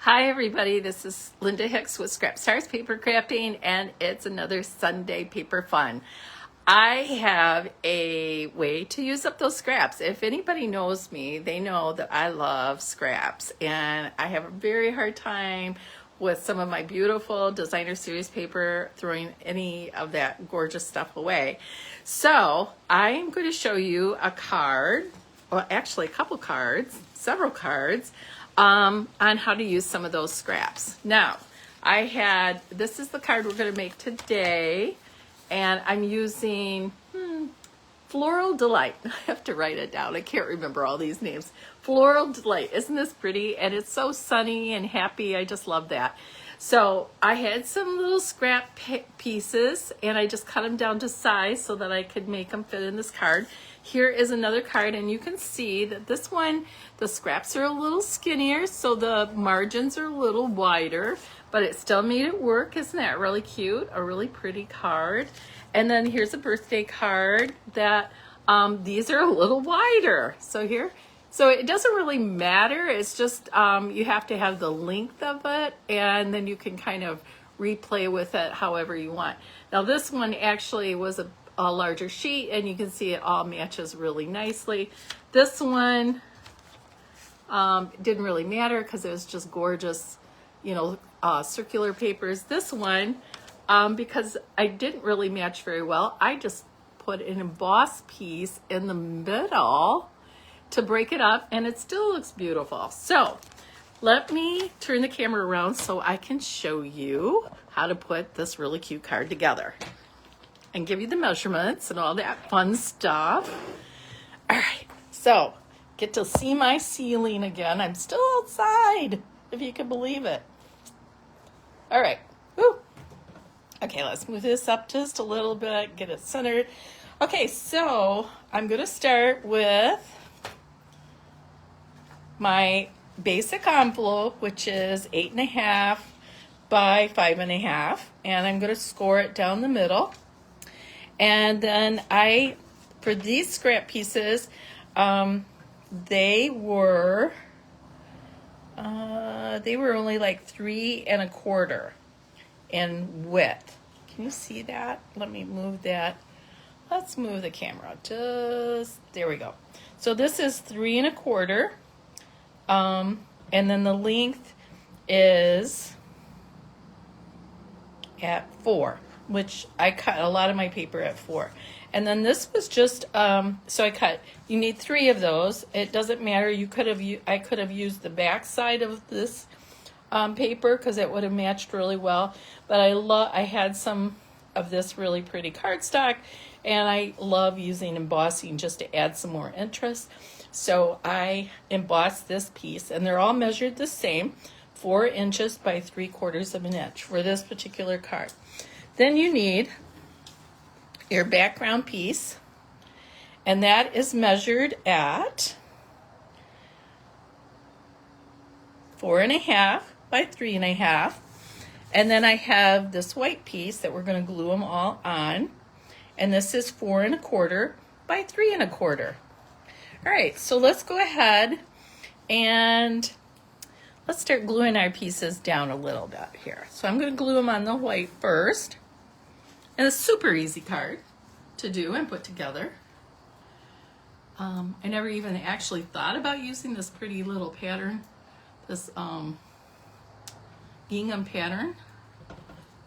Hi everybody, this is Linda Hicks with Scrap Stars Paper Crafting, and it's another Sunday paper fun. I have a way to use up those scraps. If anybody knows me, they know that I love scraps, and I have a very hard time with some of my beautiful designer series paper throwing any of that gorgeous stuff away. So I'm going to show you a card, well actually a couple cards, several cards, on how to use some of those scraps. Now, this is the card we're going to make today, and I'm using Floral Delight. I have to write it down. I can't remember all these names. Floral Delight. Isn't this pretty? And it's so sunny and happy. I just love that. So I had some little scrap pieces, and I just cut them down to size so that I could make them fit in this card. Here is another card, and you can see that this one, the scraps are a little skinnier, so the margins are a little wider, but it still made it work. Isn't that really cute? A really pretty card. And then here's a birthday card that these are a little wider. So it doesn't really matter. It's just you have to have the length of it, and then you can kind of replay with it however you want. Now this one actually was a larger sheet, and you can see it all matches really nicely. This one didn't really matter because it was just gorgeous, circular papers. This one, because I didn't really match very well, I just put an embossed piece in the middle to break it up, and it still looks beautiful. So let me turn the camera around so I can show you how to put this really cute card together and give you the measurements and all that fun stuff. All right, so get to see my ceiling again. I'm still outside, if you can believe it. All right, woo. Okay, let's move this up just a little bit, get it centered. Okay, so I'm gonna start with my basic envelope, which is 8.5 by 5.5, and I'm gonna score it down the middle. And then for these scrap pieces, they were only like 3 1/4 in width. Can you see that? Let me move that. Let's move the camera. There we go. So this is 3 1/4, and then the length is at 4. Which I cut a lot of my paper at 4. And then this was just, you need 3 of those. It doesn't matter. I could have used the back side of this paper because it would have matched really well. But I had some of this really pretty cardstock, and I love using embossing just to add some more interest. So I embossed this piece, and they're all measured the same, 4 inches by 3/4 of an inch for this particular card. Then you need your background piece, and that is measured at 4.5 by 3.5. And then I have this white piece that we're going to glue them all on, and this is 4 1/4 by 3 1/4. All right, so let's go ahead and let's start gluing our pieces down a little bit here. So I'm going to glue them on the white first. And a super easy card to do and put together. I never even actually thought about using this pretty little pattern, this gingham pattern.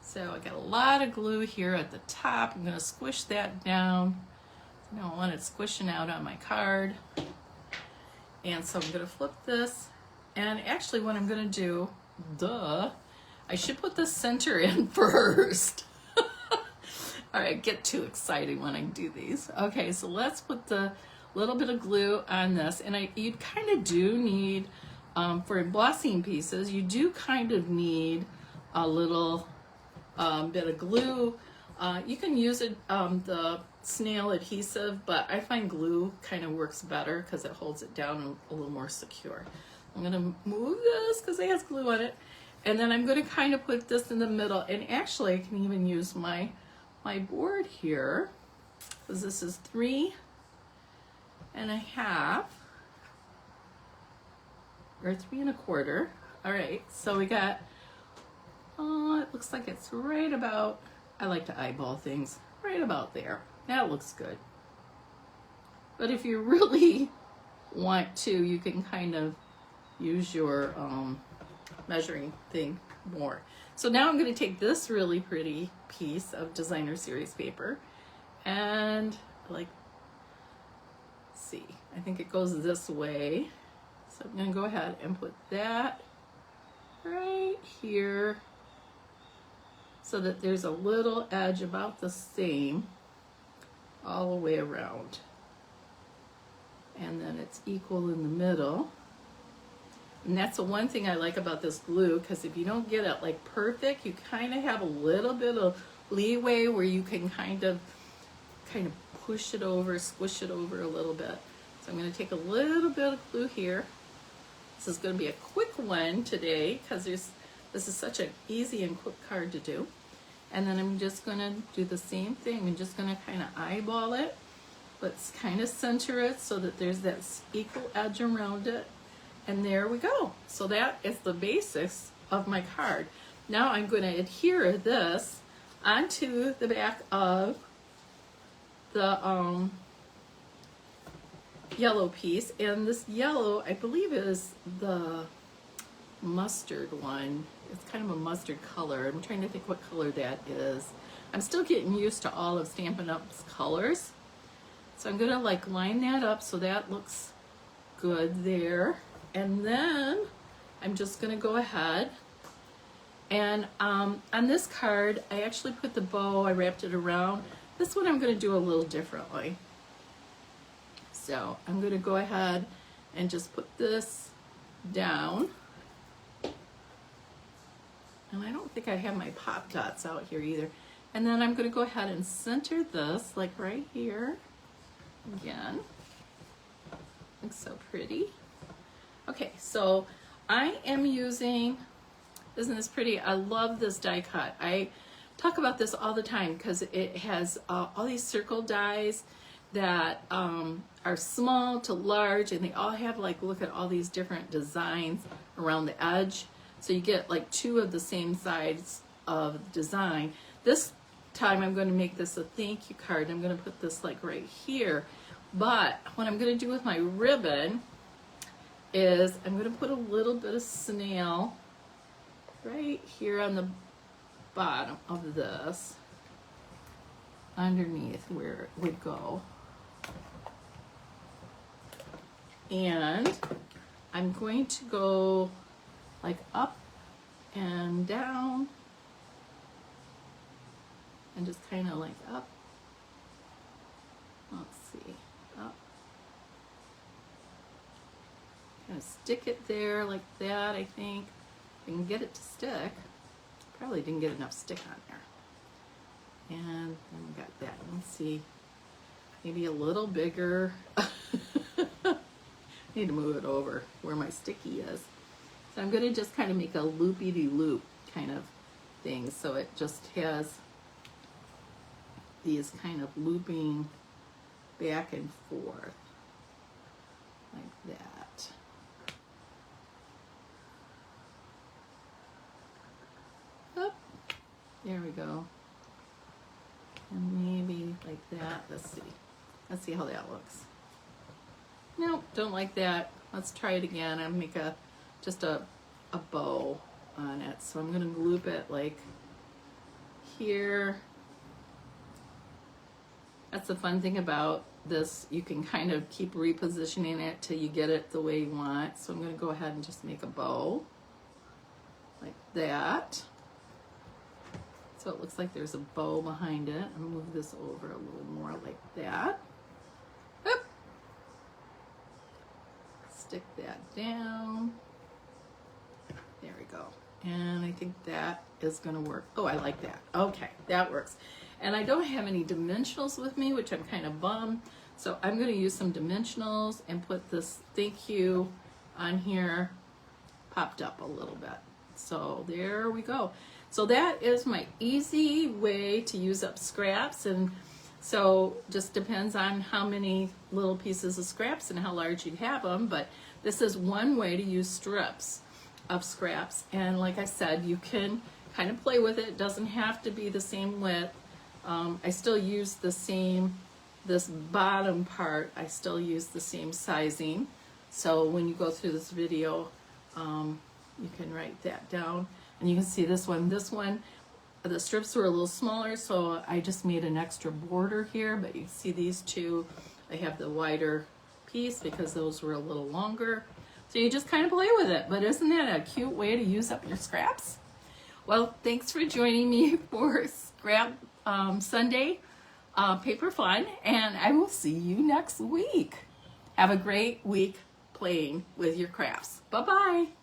So I got a lot of glue here at the top. I'm going to squish that down. I don't want it squishing out on my card. And so I'm going to flip this. And actually what I'm going to do, I should put the center in first. All right, get too excited when I do these. Okay, so let's put the little bit of glue on this. And you kind of do need, for embossing pieces, you do kind of need a little bit of glue. You can use the snail adhesive, but I find glue kind of works better because it holds it down a little more secure. I'm gonna move this because it has glue on it. And then I'm gonna kind of put this in the middle. And actually I can even use my board here, because this is 3 1/2 or 3 1/4 All right, so we got, it looks like it's right about, I like to eyeball things, right about there. That looks good. But if you really want to, you can kind of use your measuring thing more. So now I'm going to take this really pretty piece of designer series paper and like, see, I think it goes this way. So I'm going to go ahead and put that right here so that there's a little edge about the same all the way around. And then it's equal in the middle. And that's the one thing I like about this glue, because if you don't get it like perfect, you kind of have a little bit of leeway where you can kind of push it over, squish it over a little bit. So I'm going to take a little bit of glue here. This is going to be a quick one today because this is such an easy and quick card to do. And then I'm just going to do the same thing. I'm just going to kind of eyeball it. Let's kind of center it so that there's that equal edge around it. And there we go. So that is the basics of my card. Now I'm going to adhere this onto the back of the yellow piece, and this yellow I believe is the mustard one. It's kind of a mustard color. I'm trying to think what color that is. I'm still getting used to all of Stampin' Up's colors, so I'm gonna like line that up so that looks good there. And then I'm just gonna go ahead and on this card I actually put the bow, I wrapped it around. This one I'm gonna do a little differently. So I'm going to go ahead and just put this down. And I don't think I have my pop dots out here either. And then I'm going to go ahead and center this like right here. Again. Looks so pretty. Okay, so I am using, isn't this pretty? I love this die cut. I talk about this all the time because it has all these circle dies that are small to large, and they all have like, look at all these different designs around the edge. So you get like two of the same size of design. This time I'm going to make this a thank you card. I'm going to put this like right here. But what I'm going to do with my ribbon is I'm going to put a little bit of snail right here on the bottom of this, underneath where it would go. And I'm going to go like up and down and just kind of like up. Let's see, up. Kind of stick it there like that, I think. If I can get it to stick. Probably didn't get enough stick on there. And then we got that. Let's see, maybe a little bigger. Need to move it over where my sticky is. So I'm going to just kind of make a loopy-de-loop kind of thing. So it just has these kind of looping back and forth like that. Up. There we go. And maybe like that. Let's see. Let's see how that looks. Nope, don't like that. Let's try it again. I'll make just a bow on it. So I'm going to loop it like here. That's the fun thing about this. You can kind of keep repositioning it till you get it the way you want. So I'm going to go ahead and just make a bow like that. So it looks like there's a bow behind it. I'll move this over a little more like that. Oop. Stick that down. There we go. And I think that is going to work. Oh, I like that. Okay, that works. And I don't have any dimensionals with me, which I'm kind of bummed. So I'm going to use some dimensionals and put this thank you on here, popped up a little bit. So there we go. So that is my easy way to use up scraps. And so just depends on how many little pieces of scraps and how large you'd have them. But this is one way to use strips. of scraps, and like I said, you can kind of play with it. It doesn't have to be the same width. I still use the same, this bottom part, I still use the same sizing. So when you go through this video, you can write that down. And you can see this one, the strips were a little smaller, so I just made an extra border here, but you can see these two, I have the wider piece because those were a little longer. So you just kind of play with it, but isn't that a cute way to use up your scraps? Well, thanks for joining me for Scrap Sunday Paper Fun, and I will see you next week. Have a great week playing with your crafts. Bye-bye.